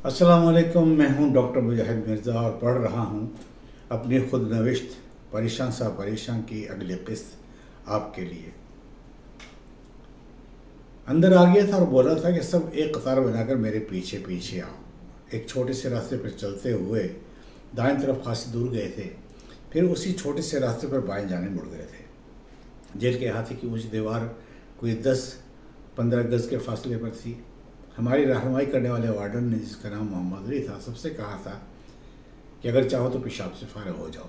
अस्सलाम वालेकुम। मैं हूं डॉक्टर मुजाहिद मिर्ज़ा और पढ़ रहा हूं अपनी खुद नविश्त परेशान सा परेशान की अगली किस्त आपके लिए। अंदर आ गया था और बोला था कि सब एक कतार बनाकर मेरे पीछे पीछे आओ। एक छोटे से रास्ते पर चलते हुए दाएं तरफ खासी दूर गए थे, फिर उसी छोटे से रास्ते पर बाएं जाने मुड़ गए थे। जेल के हाथी की ऊंची दीवार कोई 10-15 गज के फासले पर थी। हमारी रहनुमाई करने वाले वार्डन ने, जिसका नाम मोहम्मद अली था, सबसे कहा था कि अगर चाहो तो पेशाब से फारिग हो जाओ।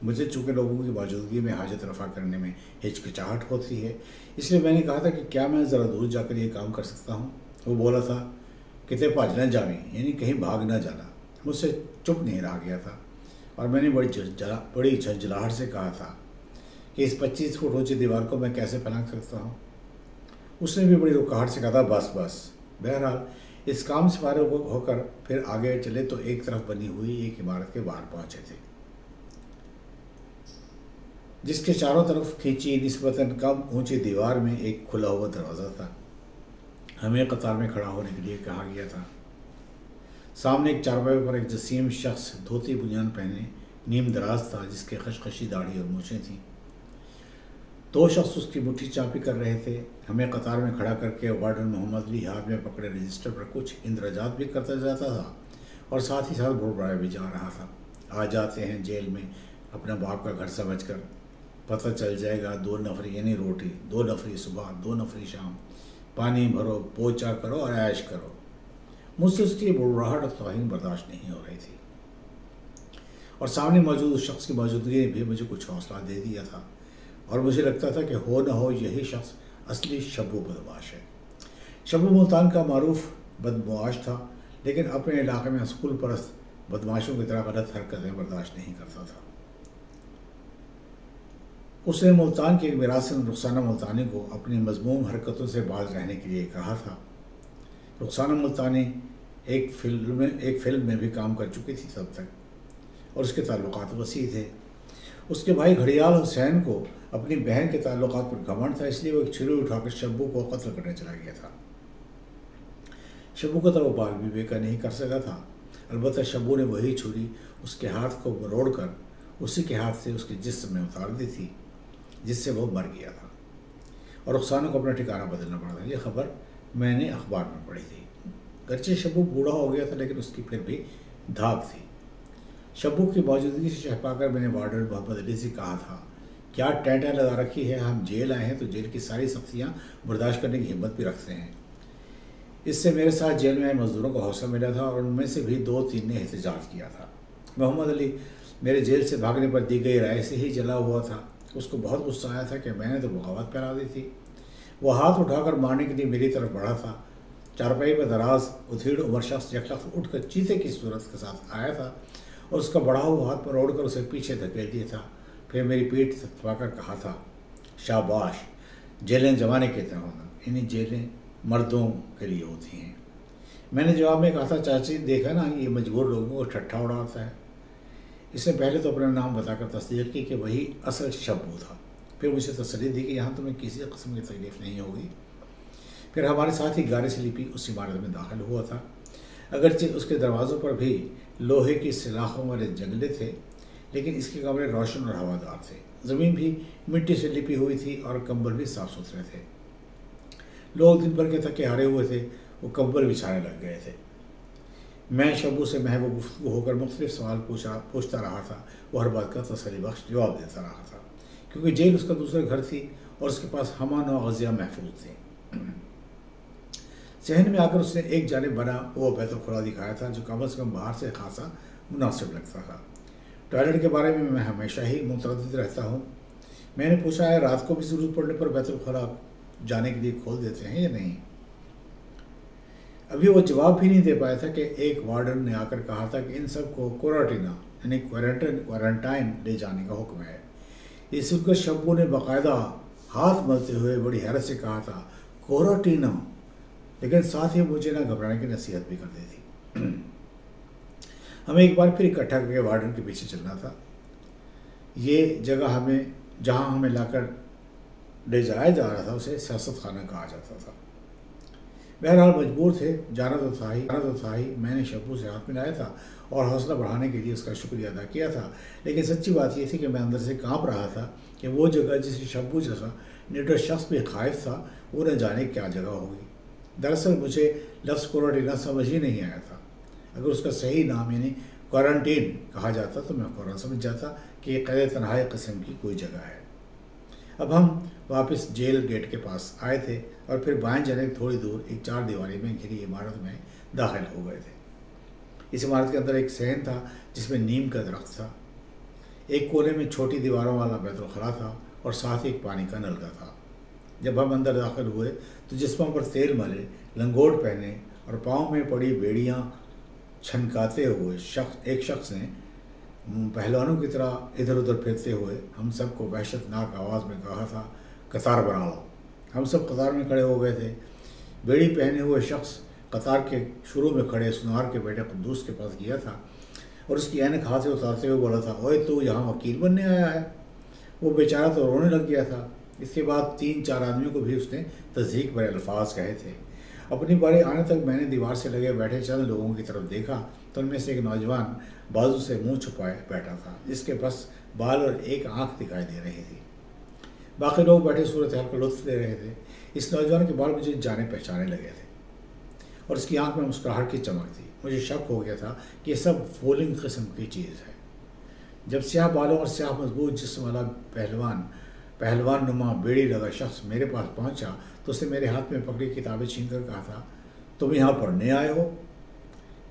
मुझे चूँकि लोगों की मौजूदगी में हाजत रफ़ा करने में हिचकिचाहट होती है, इसलिए मैंने कहा था कि क्या मैं ज़रा दूर जाकर ये काम कर सकता हूँ। वो बोला था किते भज न जावें, यानी कहीं भाग न जाना। मुझसे चुप नहीं रहा गया था और मैंने बड़ी झंझलाहट से कहा था कि इस 25 फुट ऊँची दीवार को मैं कैसे फलांग सकता हूँ। उसने भी बड़ी रुकाहट से कहा था बस बस। बहरहाल इस काम से फारिग होकर फिर आगे चले तो एक तरफ बनी हुई एक इमारत के बाहर पहुंचे थे, जिसके चारों तरफ खींची निस्बतन कम ऊंची दीवार में एक खुला हुआ दरवाज़ा था। हमें कतार में खड़ा होने के लिए कहा गया था। सामने एक चारपाई पर एक जसीम शख्स धोती बुनियान पहने नीम दराज था, जिसके खशखशी दाढ़ी और मूछें थीं। 2 शख्स उसकी मुट्ठी चापी कर रहे थे। हमें कतार में खड़ा करके वार्डन मोहम्मद अली हाथ में पकड़े रजिस्टर पर कुछ इंद्रजात भी करता जाता था और साथ ही साथ बुड़बुड़ाया भी जा रहा था। आ जाते हैं जेल में अपना बाप का घर समझकर, पता चल जाएगा 2 नफरी यानी रोटी, 2 नफरी सुबह, 2 नफरी शाम, पानी भरो, पोछा करो और ऐश करो। मुझसे उसकी बुड़बुड़ाहट और तौहीन बर्दाश्त नहीं हो रही थी और सामने मौजूद उस शख्स की मौजूदगी ने भी मुझे कुछ हौसला दे दिया था और मुझे लगता था कि हो न हो यही शख्स असली शब्बू बदमाश है। शब्बू मुल्तान का मारूफ बदमाश था, लेकिन अपने इलाके में स्कूल परस्त बदमाशों की तरह गलत हरकतें बर्दाश्त नहीं करता था। उसने मुल्तान के एक मिरासन रुखसाना मुल्तानी को अपनी मजमूम हरकतों से बाज रहने के लिए कहा था। रुखसाना मुल्तानी एक फिल्म में भी काम कर चुकी थी तब तक, और उसके ताल्लुकात वसी थे। उसके भाई घड़ियाल हुसैन को अपनी बहन के ताल्लुकात पर घमंड था, इसलिए वो एक छुरी उठाकर शब्बू को कत्ल करने चला गया था। शब्बू का तो वो बाल भी बेका नहीं कर सका था। अलबत्ता शब्बू ने वही छुरी उसके हाथ को मरोड़ कर उसी के हाथ से उसके जिस्म में उतार दी थी, जिससे वो मर गया था और रुखसाना को अपना ठिकाना बदलना पड़ा था। यह खबर मैंने अखबार में पढ़ी थी। गर्चे शब्बू बूढ़ा हो गया था, लेकिन उसकी फिर भी धाक थी। शब्बू की मौजूदगी से शहपाकर मैंने वार्डन मोहम्मद अली से कहा था, क्या टेंटा लगा रखी है, हम जेल आए हैं तो जेल की सारी सख्तियाँ बर्दाश्त करने की हिम्मत भी रखते हैं। इससे मेरे साथ जेल में आए मजदूरों को हौसला मिला था और उनमें से भी 2-3 ने एहतजाज किया था। मोहम्मद अली मेरे जेल से भागने पर दी गई राय से ही जला हुआ था। उसको बहुत गुस्सा आया था कि मैंने तो बगावत फैला दी थी। वो हाथ उठाकर मारने के लिए मेरी तरफ बढ़ा था। चारपाई पर दराज उथीड़ उम्र शख्स एक शख्स उठकर चीते की सूरत के साथ आया था और उसका बढ़ा हुआ हाथ पर ओढ़कर उसे पीछे धकेल दिया था। फिर मेरी पीठ थपथपाकर कहा था, शाबाश, जेलें जमाने के तरह होना, इन्हीं जेलें मर्दों के लिए होती हैं। मैंने जवाब में कहा था, चाची देखा ना, ये मजबूर लोगों को ठट्ठा उड़ाता है। इसने पहले तो अपना नाम बताकर तस्दीक की कि वही असल शब्बू था। फिर मुझे तसल्ली दी कि यहाँ तुम्हें किसी किस्म की तकलीफ़ नहीं होगी। फिर हमारे साथ ही गाड़ी से लिपी उस इमारत में दाखिल हुआ था। अगरचे उसके दरवाज़ों पर भी लोहे की सलाखों वाले जंगले थे, लेकिन इसके कमरे रोशन और हवादार थे। ज़मीन भी मिट्टी से लिपी हुई थी और कंबल भी साफ़ सुथरे थे। लोग दिन भर के थके हारे हुए थे, वो कंबल बिछाने लग गए थे। मैं शब्बू से महबूब गुफ्तगू होकर मुख्तलिफ सवाल पूछता रहा था। वो हर बात का तसल्ली बख्श जवाब देता रहा था, क्योंकि जेल उसका दूसरा घर थी और उसके पास हमान और गज़िया महफूज थी। सहन में आकर उसने एक जानिब बना वो बैतुल खुला दिखाया था, जो कम अज़ कम बाहर से खासा मुनासिब लगता था। टॉयलेट के बारे में मैं हमेशा ही मुतरद्दिद रहता हूँ। मैंने पूछा है, रात को भी ज़रूरत पड़ने पर बैतुल खुला जाने के लिए खोल देते हैं या नहीं। अभी वो जवाब भी नहीं दे पाया था कि एक वार्डन ने आकर कहा था कि इन सब को क्वारंटीना यानी क्वारंटाइन ले जाने का हुक्म है। ये सुनकर शब्बू ने बाकायदा हाथ मलते हुए बड़ी हैरत से कहा था, क्वारंटीना, लेकिन साथ ही मुझे ना घबराने की नसीहत भी कर दी थी। हमें एक बार फिर इकट्ठा करके वार्डन के पीछे चलना था। ये जगह जहाँ हमें लाकर ले जाया जा रहा था, उसे सियासत खाना कहा जाता था। बहरहाल मजबूर थे, जाना तो था ही। मैंने शब्बू से हाथ मिलाया था और हौसला बढ़ाने के लिए उसका शुक्रिया अदा किया था, लेकिन सच्ची बात ये थी कि मैं अंदर से काँप रहा था कि वो जगह जिसे शब्बू जैसा निडर शख्स भी खाइफ था, वो न जाने क्या जगह होगी। दरअसल मुझे लफ्ज़ क्वारंटीन समझ ही नहीं आया था। अगर उसका सही नाम यानी क्वारंटीन कहा जाता तो मैं फ़ौरन समझ जाता कि ये कैद तन्हाई किस्म की कोई जगह है। अब हम वापस जेल गेट के पास आए थे और फिर बाएं जानिब थोड़ी दूर एक 4 दीवारी में घिरी इमारत में दाखिल हो गए थे। इस इमारत के अंदर एक सहन था जिसमें नीम का दरख्त था। एक कोने में छोटी दीवारों वाला बैतुलखला था और साथ ही एक पानी का नलका था। जब हम अंदर दाखिल हुए तो जिस्मों पर तेल मले, लंगोट पहने और पाँव में पड़ी बेड़ियाँ छनकाते हुए एक शख्स ने पहलवानों की तरह इधर उधर फिरते हुए हम सबको वहशतनाक आवाज़ में कहा था, कतार बना लो। हम सब कतार में खड़े हो गए थे। बेड़ी पहने हुए शख्स कतार के शुरू में खड़े सुनार के बेटे कुद्दूस के पास गया था और उसकी ऐनक हाथ से उतारते हुए बोला था, ओए तू यहाँ वकील बनने आया है। वो बेचारा तो रोने लग गया था। इसके बाद 3-4 आदमियों को भी उसने तस्दीक भरे अल्फाज कहे थे। अपनी बारी आने तक मैंने दीवार से लगे बैठे चंद लोगों की तरफ देखा तो उनमें से एक नौजवान बाजू से मुंह छुपाए बैठा था, जिसके बस बाल और एक आंख दिखाई दे रही थी। बाकी लोग बैठे सूरत हाल का लुत्फ ले रहे थे। इस नौजवान के बाल मुझे जाने पहचाने लगे थे और उसकी आंख में मुस्कुराहट की चमक थी। मुझे शक हो गया था कि ये सब फूलिंग किस्म की चीज़ है। जब स्याह बालों और स्याह मजबूत जिस्म वाला पहलवान नुमा बेड़ी लगा शख्स मेरे पास पहुंचा तो उसने मेरे हाथ में पकड़ी किताबें छीनकर कहा था, तुम यहाँ पढ़ने आए हो?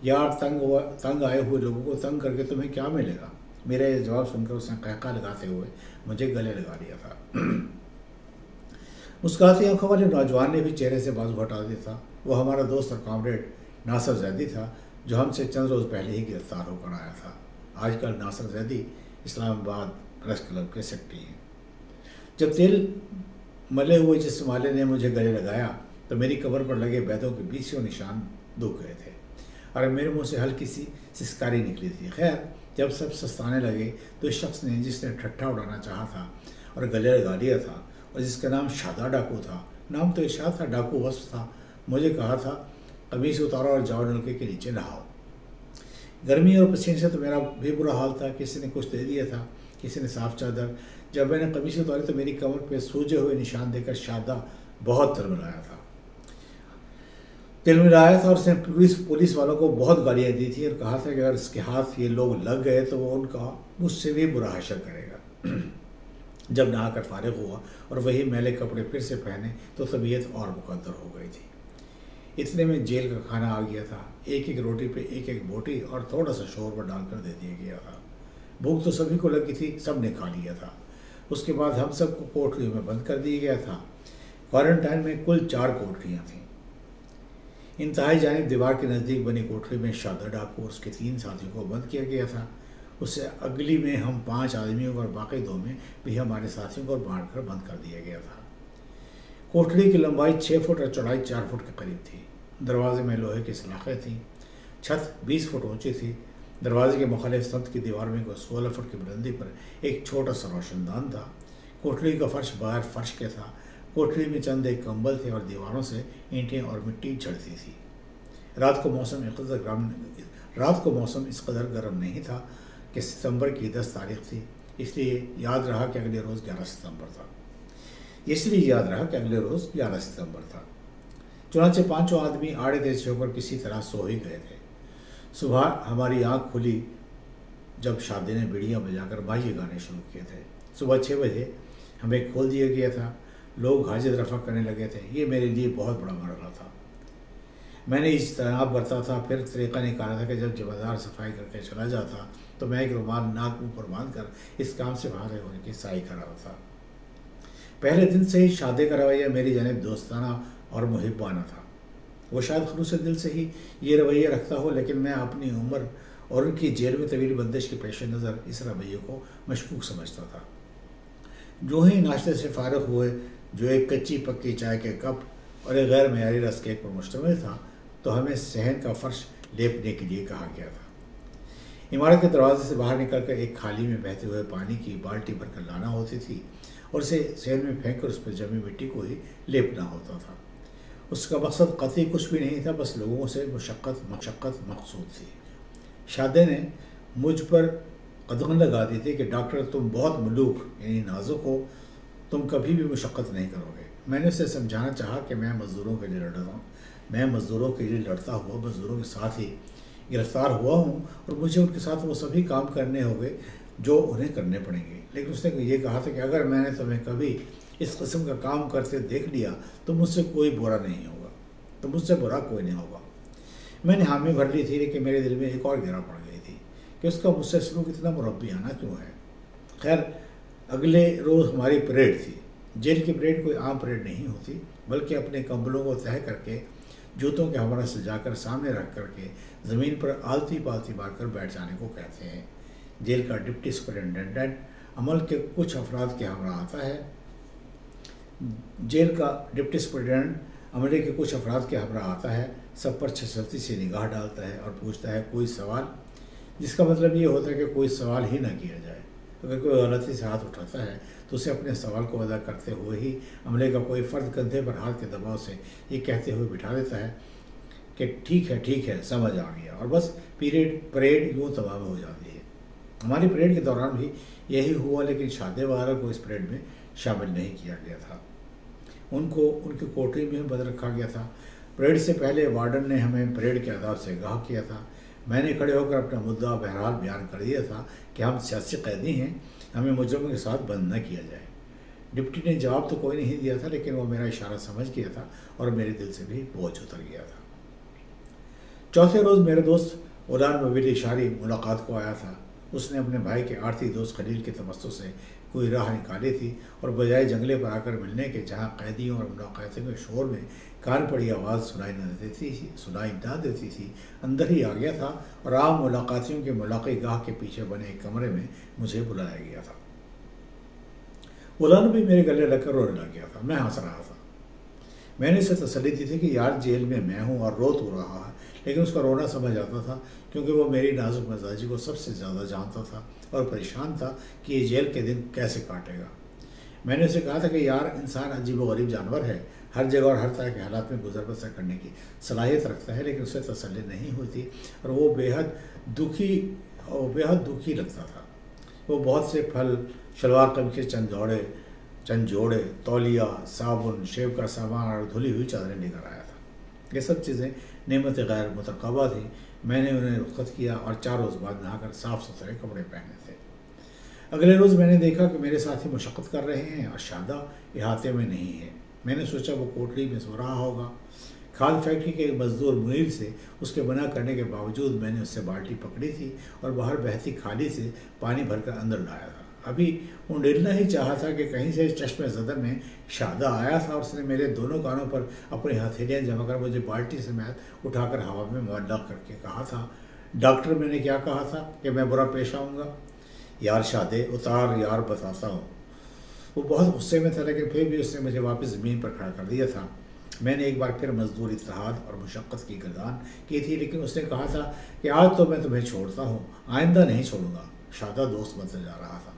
यार, तंग आए हुए लोगों को तंग करके तुम्हें क्या मिलेगा? मेरा ये जवाब सुनकर उसने कहका लगाते हुए मुझे गले लगा लिया था। मुस्कुराती आंखों वाले नौजवान ने भी चेहरे से बाजू हटा दिया था। वो हमारा दोस्त और कॉमरेड नासिर जैदी था, जो हमसे चंद रोज़ पहले ही गिरफ्तार होकर आया था। आजकल नासिर जैदी इस्लामाबाद प्रेस क्लब के सेक्रेटरी हैं। जब तेल मले हुए जिस्म वाले ने मुझे गले लगाया तो मेरी कमर पर लगे बैदों के 20 निशान दुख गए थे और मेरे मुंह से हल्की सी सिसकारी निकली थी। खैर, जब सब सस्ताने लगे तो इस शख्स ने जिसने ठट्ठा उड़ाना चाहा था और गले लगा लिया था और जिसका नाम शादा डाकू था, नाम तो इरशाद था, डाकू वस्फ था, मुझे कहा था, कमीज उतारो और जाओ नलके के नीचे नहाओ। गर्मी और पसीने से तो मेरा भी बुरा हाल था। किसी ने कुछ दे दिया था, किसी ने साफ चादर। जब मैंने कमीज उतारी तो मेरी कमर पे सूजे हुए निशान देकर शादा बहुत तिलमिलाया था और उसने पुलिस वालों को बहुत गालियाँ दी थी और कहा था कि अगर इसके हाथ ये लोग लग गए तो वो उनका मुझसे भी बुरा हशर करेगा। जब नहाकर फारिग हुआ और वही मैले कपड़े फिर से पहने तो तबीयत और मुकद्दर हो गई थी। इतने में जेल का खाना आ गया था। एक एक रोटी पे एक एक बोटी और थोड़ा सा शोरबा डालकर दे दिया गया था। भूख तो सभी को लगी थी, सब ने खा लिया था। उसके बाद हम सबको कोठरियों में बंद कर दिया गया था। क्वारंटाइन में कुल 4 कोठरियाँ थीं। इंतहाई जानिब दीवार के नज़दीक बनी कोठरी में शादा डाकू और उसके 3 साथियों को बंद किया गया था। उससे अगली में हम 5 आदमियों को और बाकी 2 में भी हमारे साथियों को बांट कर बंद कर दिया गया था। कोठरी की लंबाई 6 फुट और चौड़ाई 4 फुट के करीब थी। दरवाजे में लोहे की सलाखें थीं। छत 20 फुट ऊंची थी। दरवाजे के मुखालिफ सत की दीवार में 16 फुट की बुलंदी पर एक छोटा सा रोशनदान था। कोठरी का फर्श बगैर फर्श के था। कोठरी में चंद एक कंबल थे और दीवारों से ईंटें और मिट्टी झड़ती थी। रात को मौसम इस कदर गर्म नहीं था कि सितंबर की 10 तारीख थी, इसलिए याद रहा कि अगले रोज़ 11 सितंबर था। चुनांचे 5 आदमी आड़े तेज होकर किसी तरह सो ही गए थे। सुबह हमारी आंख खुली जब शादी ने बीड़ियाँ बजाकर बाह्य गाने शुरू किए थे। सुबह 6 बजे हमें खोल दिया गया था। लोग हाजिर रफा करने लगे थे। ये मेरे लिए बहुत बड़ा मरहला था। मैंने इज्तनाब बरता था। फिर तरीक़ा निकाला था कि जब जमादार सफाई करके चला जाता तो मैं एक रुमाल नाक मुँह पर बांध कर इस काम से बाहर होने की साई कर रहा था। पहले दिन से ही शादी का रवैया मेरी जानिब दोस्ताना और मुहिब्बाना था। वो शायद खुलूस दिल से ही ये रवैया रखता हो, लेकिन मैं अपनी उम्र और उनकी जेल में तवील बंदिश के पेश नज़र इस रवैये को मशकूक समझता था। जो ही नाश्ते से फारिग हुए, जो एक कच्ची पक्की चाय के कप और एक गैर मेयारी रस केक पर मुश्तमिल था, तो हमें सहन का फर्श लेपने के लिए कहा गया था। इमारत के दरवाजे से बाहर निकलकर एक खाली में बहते हुए पानी की बाल्टी भरकर लाना होती थी और उसे सहन में फेंक कर उस पर जमी मिट्टी को ही लेपना होता था। उसका मकसद कतई कुछ भी नहीं था, बस लोगों से मशक्क़त मकसूद थी। शादे ने मुझ पर कदम लगा दी थी कि डॉक्टर तुम बहुत मलूक यानी नाजुक हो, तुम कभी भी मशक्क़त नहीं करोगे। मैंने उसे समझाना चाहा कि मैं मज़दूरों के लिए लड़ रहा हूँ, मैं मज़दूरों के लिए लड़ता हुआ मज़दूरों के साथ ही गिरफ़्तार हुआ हूँ और मुझे उनके साथ वो सभी काम करने होंगे जो उन्हें करने पड़ेंगे। लेकिन उसने ये कहा था कि अगर मैंने तुम्हें कभी इस किस्म का काम करते देख लिया तो मुझसे कोई बुरा नहीं होगा, तो मुझसे बुरा कोई नहीं होगा। मैंने हामी भर ली थी, लेकिन मेरे दिल में एक और गिरा पड़ गई थी कि उसका मुझसे सलूक इतना मुरब्बियाना क्यों है। खैर, अगले रोज़ हमारी परेड थी। जेल की परेड कोई आम परेड नहीं होती, बल्कि अपने कंबलों को तह करके जूतों के हमरा सजाकर सामने रख करके ज़मीन पर आलती पालती मारकर बैठ जाने को कहते हैं। जेल का डिप्टी सुपरिटेंडेंट अमल के कुछ अफराद के हमरा आता है। जेल का डिप्टी सुपरिटेंडेंट अमले के कुछ अफराद के हमरा आता है, सब पर छसरती से निगाह डालता है और पूछता है कोई सवाल, जिसका मतलब ये होता है कि कोई सवाल ही ना किया जाए। अगर कोई गलती से हाथ उठाता है तो उसे अपने सवाल को अदा करते हुए ही अमले का कोई फ़र्द कंधे पर हाथ के दबाव से ये कहते हुए बिठा देता है कि ठीक है समझ आ गया, और बस परेड यूँ तमाम हो जाती है। हमारी परेड के दौरान भी यही हुआ, लेकिन शादे वगैरह को इस परेड में शामिल नहीं किया गया था। उनको उनकी कोठरी में बंद रखा गया था। परेड से पहले वार्डन ने हमें परेड के आदाब से आगाह किया था। मैंने खड़े होकर अपना मुद्दा बहरहाल बयान कर दिया था कि हम सियासी कैदी हैं, हमें मुजरिमों के साथ बंद न किया जाए। डिप्टी ने जवाब तो कोई नहीं दिया था, लेकिन वो मेरा इशारा समझ गया था और मेरे दिल से भी बोझ उतर गया था। चौथे रोज़ मेरे दोस्त गुलाम नबी शारी मुलाकात को आया था। उसने अपने भाई के आरती दोस्त खलील के तमस्सुस से कोई राह निकाली थी और बजाय जंगले पर आकर मिलने के, जहाँ कैदियों और मुलाकातों के शोर में कान पड़ी आवाज़ सुनाई ना देती थी, अंदर ही आ गया था और आम मुलाकातियों के मुलाक़ी गाह के पीछे बने एक कमरे में मुझे बुलाया गया था। गुलाम भी मेरे गले लगकर रोने लग गया था। मैं हंस रहा था। मैंने उसे तसल्ली दी थी कि यार जेल में मैं हूँ और रो तो रहा है, लेकिन उसका रोना समझ आता था, क्योंकि वो मेरी नाजुक मिजाजी को सबसे ज़्यादा जानता था और परेशान था कि ये जेल के दिन कैसे काटेगा। मैंने उसे कहा था कि यार इंसान अजीब व गरीब जानवर है, हर जगह और हर तरह के हालात में गुजर बसर करने की सलाहियत रखता है, लेकिन उसे तसल्ली नहीं हुई और वो बेहद दुखी लगता था। वो बहुत से फल, शलवार कमीज के चंद जोड़े, तौलिया, साबुन, शेव का सामान और धुली हुई चादरें लेकर आया था। ये सब चीज़ें नेमत गैर मुतरकबा थी। मैंने उन्हें रुख्सत किया और 4 रोज़ बाद नहाकर साफ़ सुथरे कपड़े पहने थे। अगले रोज़ मैंने देखा कि मेरे साथी मशक्क़त कर रहे हैं और शादा इहाते में नहीं है। मैंने सोचा वो कोठरी में सो रहा होगा। खाद फैक्ट्री के एक मजदूर मुनीर से उसके मना करने के बावजूद मैंने उससे बाल्टी पकड़ी थी और बाहर बहती खाली से पानी भरकर अंदर लाया था। अभी उंडेलना ही चाहा था कि कहीं से चश्मे ज़दर में शादा आया था और उसने मेरे दोनों कानों पर अपनी हथेलियाँ जमा कर मुझे बाल्टी समेत उठाकर हवा में मुअल्लक़ करके कहा था, डॉक्टर मैंने क्या कहा था कि मैं बुरा पेश आऊँगा? यार शादे उतार यार, बताता हूँ। वो बहुत गुस्से में था, लेकिन फिर भी उसने मुझे वापस ज़मीन पर खड़ा कर दिया था। मैंने एक बार फिर मजदूर इत्तेहाद और मुशक्क़त की गर्दान की थी, लेकिन उसने कहा था कि आज तो मैं तुम्हें छोड़ता हूँ, आइंदा नहीं छोड़ूंगा। शादा दोस्त बनता जा रहा था।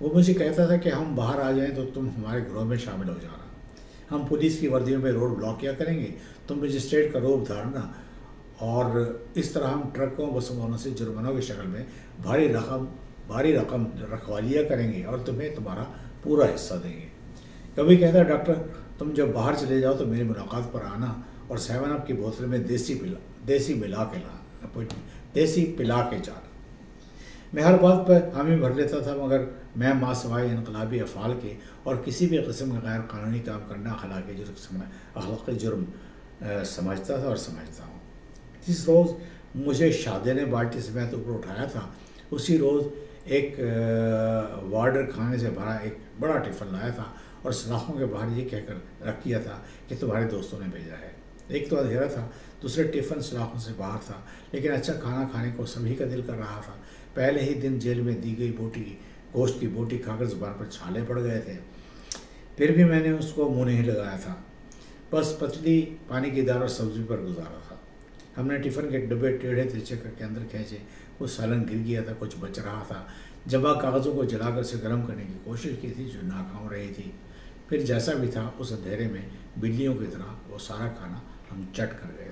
वो मुझे कहता था कि हम बाहर आ जाएं तो तुम हमारे ग्रोह में शामिल हो जाना, हम पुलिस की वर्दियों में रोड ब्लॉक किया करेंगे, तुम मजिस्ट्रेट का रूप धारना और इस तरह हम ट्रकों बसों वालों से जुर्मानों की शक्ल में भारी रकम रखवालियाँ करेंगे और तुम्हें तुम्हारा पूरा हिस्सा देंगे। कभी कहता, डॉक्टर तुम जब बाहर चले जाओ तो मेरी मुलाकात पर आना और 7 अप की बोतल में देसी पिला के जाना। मैं हर बात पर हामी भर लेता था, मगर मैं मासवाई इनकलाबी अफ़ाल के और किसी भी किस्म का गैर कानूनी काम करना अखलाक़ी जुर्म समझता था और समझता हूँ। जिस रोज़ मुझे शादे ने बाल्टी समेत ऊपर उठाया था, उसी रोज़ एक वार्डर खाने से भरा एक बड़ा टिफ़िन लाया था और सलाखों के बाहर ये कहकर रख किया था कि तुम्हारे दोस्तों ने भेजा है। एक तो अंधेरा था, दूसरा टिफ़िन सलाखों से बाहर था, लेकिन अच्छा खाना खाने को सभी का दिल कर रहा था। पहले ही दिन जेल में दी गई गोश्त की बोटी खाकर ज़ुबान पर छाले पड़ गए थे, फिर भी मैंने उसको मुँह नहीं लगाया था। बस पतली पानी की दाल और सब्ज़ी पर गुजारा था। हमने टिफ़िन के डब्बे टेढ़े तिरछे करके अंदर खींचे, कुछ सालन गिर गया था, कुछ बच रहा था। जमा कागज़ों को जलाकर उसे गर्म करने की कोशिश की थी जो नाकाम रही थी। फिर जैसा भी था उस अंधेरे में बिल्लियों की तरह वो सारा खाना हम चट कर गए।